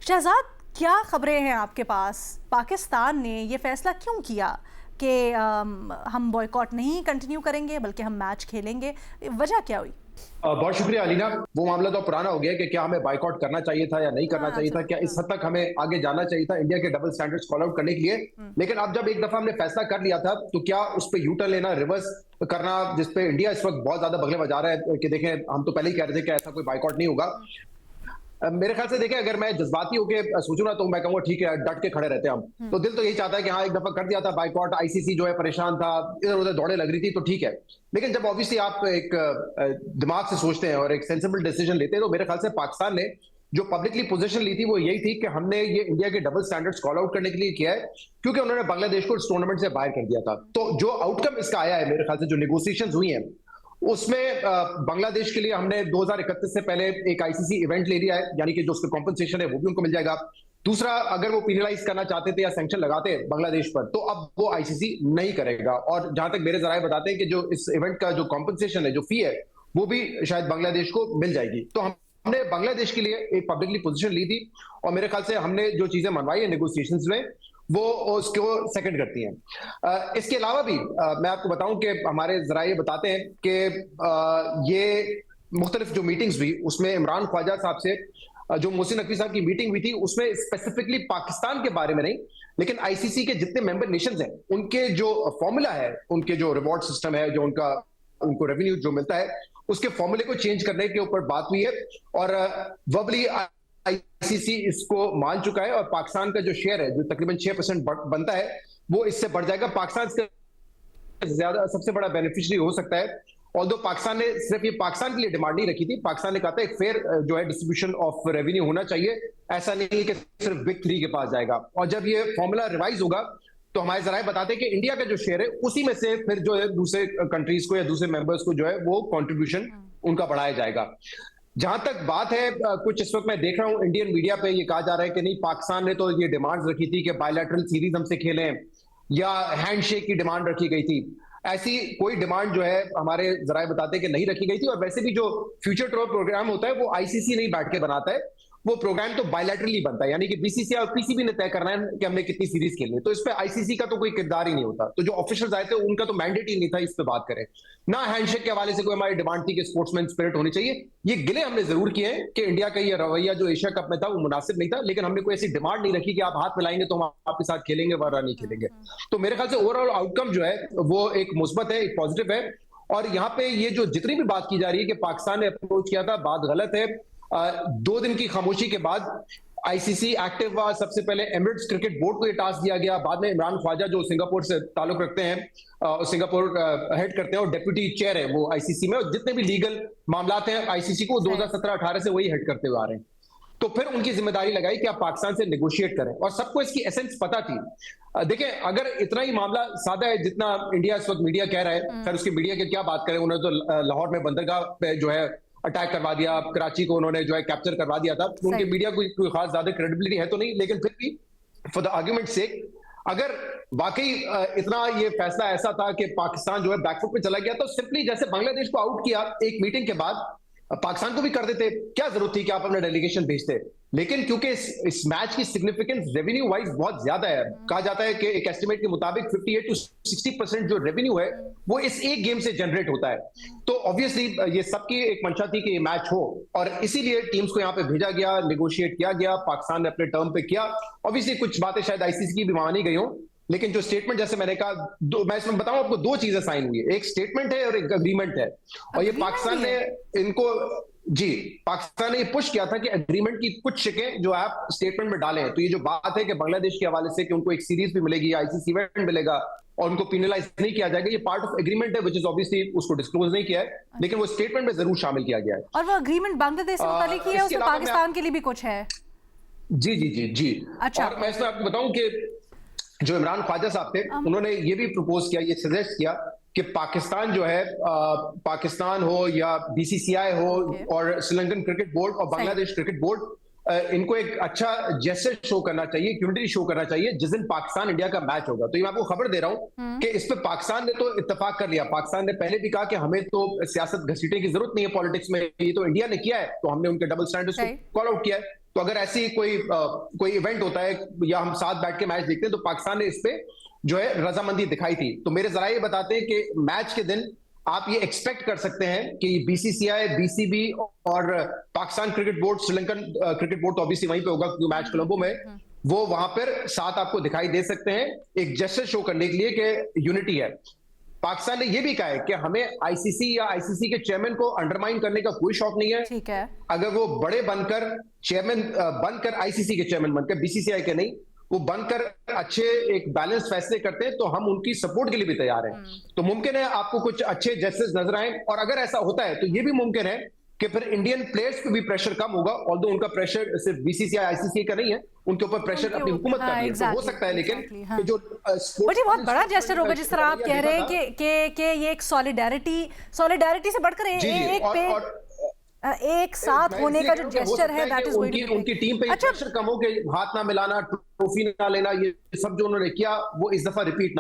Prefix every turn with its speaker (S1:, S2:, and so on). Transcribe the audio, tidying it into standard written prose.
S1: शहजाद, क्या खबरें हैं आपके पास? पाकिस्तान ने ये फैसला क्यों किया कि हम बॉयकॉट नहीं कंटिन्यू करेंगे बल्कि हम मैच खेलेंगे? वजह क्या हुई?
S2: बहुत शुक्रिया अलीना। वो मामला तो पुराना हो गया कि क्या हमें बायकॉट करना चाहिए था या नहीं करना
S1: हाँ,
S2: चाहिए था, क्या इस हद तक हमें आगे जाना चाहिए था इंडिया के डबल स्टैंडर्ड्स कॉल आउट करने के लिए। लेकिन अब जब एक दफा हमने फैसला कर लिया था तो क्या उस पर यू टर्न लेना, रिवर्स करना, जिसपे इंडिया इस वक्त बहुत ज्यादा बगले बजा रहा है कि देखें हम तो पहले ही कह रहे थे कि ऐसा कोई बायकॉट नहीं होगा। मेरे ख्याल से देखें, अगर मैं जज्बाती होकर सोचूं ना तो मैं कहूंगा ठीक है, डट के खड़े रहते हैं हम। तो दिल तो यही चाहता है कि हाँ, एक दफा कर दिया था बाइकॉट, आईसीसी जो है परेशान था, इधर उधर दौड़े लग रही थी, तो ठीक है। लेकिन जब ऑब्वियसली आप एक दिमाग से सोचते हैं और एक सेंसिबल डिसीजन लेते हैं, तो मेरे ख्याल से पाकिस्तान ने जो पब्लिकली पोजीशन ली थी वो यही थी कि हमने ये इंडिया के डबल स्टैंडर्ड्स कॉल आउट करने के लिए किया है, क्योंकि उन्होंने बांग्लादेश को इस टूर्नामेंट से बाहर कर दिया था। तो जो आउटकम इसका आया है, मेरे ख्याल से जो नेगोशिएशन हुई हैं उसमें बांग्लादेश के लिए हमने 2031 से पहले एक आईसीसी इवेंट ले लिया है, यानी कि जो उसका कॉम्पनसेशन है वो भी उनको मिल जाएगा। दूसरा, अगर वो पीनलाइज करना चाहते थे या सैंक्शन लगाते बांग्लादेश पर, तो अब वो आईसीसी नहीं करेगा। और जहां तक मेरे जराये बताते हैं कि जो इस इवेंट का जो कॉम्पनसेशन है, जो फी है, वो भी शायद बांग्लादेश को मिल जाएगी। तो हमने बांग्लादेश के लिए एक पब्लिकली पोजीशन ली थी और मेरे ख्याल से हमने जो चीजें मनवाई है नेगोशिएशंस में, वो उसको सेकंड करती हैं। इसके अलावा भी मैं आपको बताऊं कि हमारे जराये बताते हैं कि ये मुख्तलिफ जो मीटिंग्स हुई उसमें इमरान ख्वाजा साहब से जो मोहसिन नकवी साहब की मीटिंग हुई थी, उसमें स्पेसिफिकली पाकिस्तान के बारे में नहीं, लेकिन आईसीसी के जितने मेंबर नेशंस हैं उनके जो फॉर्मूला है, उनके जो रिवॉर्ड सिस्टम है, जो उनको रेवेन्यू जो मिलता है, उसके फॉर्मूले को चेंज करने के ऊपर बात हुई है। और वर्बली आईसीसी इसको मान चुका है और पाकिस्तान का जो शेयर है, जो तकरीबन 6% बनता है, वो इससे बढ़ जाएगा। पाकिस्तान ज्यादा सबसे बड़ा बेनिफिशियरी हो सकता है। ऑल्दो पाकिस्तान ने सिर्फ ये पाकिस्तान के लिए डिमांड नहीं रखी थी, पाकिस्तान ने कहा था एक फेयर जो है डिस्ट्रीब्यूशन ऑफ रेवेन्यू होना चाहिए, ऐसा नहीं है कि सिर्फ बिग थ्री के पास जाएगा। और जब ये फॉर्मूला रिवाइज होगा तो हमारे जराये बताते हैं कि इंडिया का जो शेयर है उसी में से फिर जो है दूसरे कंट्रीज को या दूसरे मेंबर्स को जो है वो कॉन्ट्रीब्यूशन उनका बढ़ाया जाएगा। जहां तक बात है, कुछ इस वक्त मैं देख रहा हूं इंडियन मीडिया पे ये कहा जा रहा है कि नहीं, पाकिस्तान ने तो ये डिमांड्स रखी थी कि बायलैटरल सीरीज हमसे खेलें या हैंडशेक की डिमांड रखी गई थी। ऐसी कोई डिमांड जो है हमारे जराये बताते हैं कि नहीं रखी गई थी। और वैसे भी जो फ्यूचर टूर प्रोग्राम होता है वो आईसीसी नहीं बैठ के बनाता है, वो प्रोग्राम तो बायलैटरली बनता है, यानी कि बीसीसीआई और पीसीबी ने तय करना है कि हमने कितनी सीरीज खेलनी है। तो इस पे आईसीसी का तो कोई किरदार ही नहीं होता। तो जो ऑफिशियल्स आए थे उनका तो मैंडेट ही नहीं था इस पे बात करें ना। हैंडशेक के हवाले से कोई हमारी डिमांड थी कि स्पोर्ट्समैन स्पिरिट होनी चाहिए। ये गिले हमने जरूर किए हैं कि इंडिया का ये रवैया जो एशिया कप में था वो मुनासिब नहीं था, लेकिन हमने कोई ऐसी डिमांड नहीं रखी कि आप हाथ मिलाएंगे तो हम आपके साथ खेलेंगे वरना नहीं खेलेंगे। तो मेरे ख्याल से ओवरऑल आउटकम जो है वो एक मुस्बत है, एक पॉजिटिव है। और यहाँ पे ये जो जितनी भी बात की जा रही है कि पाकिस्तान ने अप्रोच किया था, बात गलत है। 2 दिन की खामोशी के बाद आईसीसी एक्टिव हुआ। सबसे पहले एमिरेट्स क्रिकेट बोर्ड को ये टास्क दिया गया, बाद में इमरान ख्वाजा जो सिंगापुर से ताल्लुक रखते हैं, सिंगापुर हेड करते हैं और डेप्यूटी चेयर है वो आईसीसी में, और जितने भी लीगल मामला हैं आईसीसी को 2017-18 से वही हेड करते हुए आ रहे हैं। तो फिर उनकी जिम्मेदारी लगाई कि आप पाकिस्तान से नेगोशिएट करें, और सबको इसकी एसेंस पता थी। देखें, अगर इतना ही मामला सादा है जितना इंडिया इस वक्त मीडिया कह रहा है, फिर उसकी मीडिया की क्या बात करें। उन्होंने तो लाहौर में बंदरगाह पे जो है अटैक करवा दिया, कराची को उन्होंने जो है कैप्चर करवा दिया था। उनके मीडिया को कोई खास ज्यादा क्रेडिबिलिटी है तो नहीं, लेकिन फिर भी फॉर द आर्ग्यूमेंट सेक, अगर वाकई इतना ये फैसला ऐसा था कि पाकिस्तान जो है बैकफुट पे चला गया, तो सिंपली जैसे बांग्लादेश को आउट किया एक मीटिंग के बाद, पाकिस्तान को भी कर देते। क्या जरूरत थी कि आप अपना डेलीगेशन भेजते? लेकिन क्योंकि इस मैच की सिग्निफिकेंस रेवेन्यू वाइज बहुत ज्यादा है, कहा जाता है कि एक एस्टिमेट के मुताबिक 58 to 60% जो रेवेन्यू है वो इस एक गेम से जनरेट होता है। तो ऑब्वियसली ये सबकी एक मंशा थी कि ये मैच हो, और इसीलिए टीम्स को यहाँ पे भेजा गया, नेगोशिएट किया गया, पाकिस्तान ने अपने टर्म पे किया। ऑब्वियसली कुछ बातें शायद आईसीसी की भी मानी गई हो, लेकिन जो स्टेटमेंट, जैसे मैंने कहा, मैं इसमें बताऊं आपको, 2 चीजें साइन हुई है, एक स्टेटमेंट है और एक अग्रीमेंट है। और ये पाकिस्तान ने इनको पाकिस्तान ने ये पुश किया था कि एग्रीमेंट की कुछ शिकें जो आप स्टेटमेंट में डालें। तो ये जो बात है कि बांग्लादेश के हवाले से कि उनको एक सीरीज भी मिलेगी, आईसीसी इवेंट मिलेगा और उनको पिनलाइज नहीं किया जाएगा, ये पार्ट ऑफ एग्रीमेंट है, विच इज ऑब्वियसली उसको डिस्क्लोज नहीं किया है, लेकिन वो स्टेटमेंट में जरूर शामिल किया गया है।
S1: और वो एग्रीमेंट बांग्लादेश से मुताल्लिक ही है, उसमें पाकिस्तान के लिए भी कुछ है?
S2: जी जी जी जी।
S1: अच्छा,
S2: और मैं इसमें आपको बताऊं कि जो इमरान ख्वाजा साहब थे उन्होंने ये भी प्रपोज किया, ये सजेस्ट किया कि पाकिस्तान जो है, पाकिस्तान हो या बीसीसीआई हो और श्रीलंकन क्रिकेट बोर्ड और बांग्लादेश क्रिकेट बोर्ड, इनको एक अच्छा जेस्चर शो करना चाहिए, यूनिटी शो करना चाहिए जिस दिन पाकिस्तान इंडिया का मैच होगा। तो ये मैं आपको खबर दे रहा हूं कि इस पे पाकिस्तान ने तो इत्तेफाक कर लिया। पाकिस्तान ने पहले भी कहा कि हमें तो सियासत घसीटने की जरूरत नहीं है पॉलिटिक्स में, ये तो इंडिया ने किया है, तो हमने उनके डबल स्टैंडर्ड्स को कॉल आउट किया है। तो अगर ऐसी कोई इवेंट होता है या हम साथ बैठ के मैच देखते हैं तो पाकिस्तान ने इस पे जो है रजामंदी दिखाई थी। तो मेरे जरा ये बताते हैं कि मैच के दिन आप ये एक्सपेक्ट कर सकते हैं कि बीसीसीआई, बीसीबी और Pakistan cricket board, Sri Lankan cricket board तो ऑब्वियसली वहीं पे होगा क्योंकि मैच कोलंबो में, वो वहां पर साथ आपको दिखाई दे सकते हैं एक जेस्चर शो करने के लिए कि यूनिटी है। पाकिस्तान ने यह भी कहा है कि हमें आईसीसी या आईसीसी के चेयरमैन को अंडरमाइन करने का कोई शौक नहीं है।
S1: ठीक है।
S2: अगर वो बड़े बनकर चेयरमैन बनकर आईसीसी के चेयरमैन बनकर, बीसीसीआई के नहीं, वो बनकर अच्छे एक बैलेंस फैसले करते हैं तो हम उनकी सपोर्ट के लिए भी तैयार हैं। तो मुमकिन है आपको कुछ अच्छे जजेस नजर आए, और अगर ऐसा होता है तो ये भी मुमकिन है कि फिर इंडियन प्लेयर्स पे भी प्रेशर कम होगा, ऑल्दो उनका प्रेशर सिर्फ बीसीसीआई आईसीसी का नहीं है, उनके ऊपर प्रेशर अपनी हुकूमत का भी है। तो हो सकता है लेकिन कि जो
S1: बट ये बहुत बड़ा जेस्चर होगा जिस तरह आप कह रहे हैं कि ये एक सॉलिडारिटी से बढ़कर एक साथ होने का जो जेस्चर है, that is going to be
S2: उनकी टीम पे प्रेशर कम हो कि हाथ ना मिलाना, ट्रॉफी ना लेना, ये सब जो उन्होंने किया वो इस दफा रिपीट ना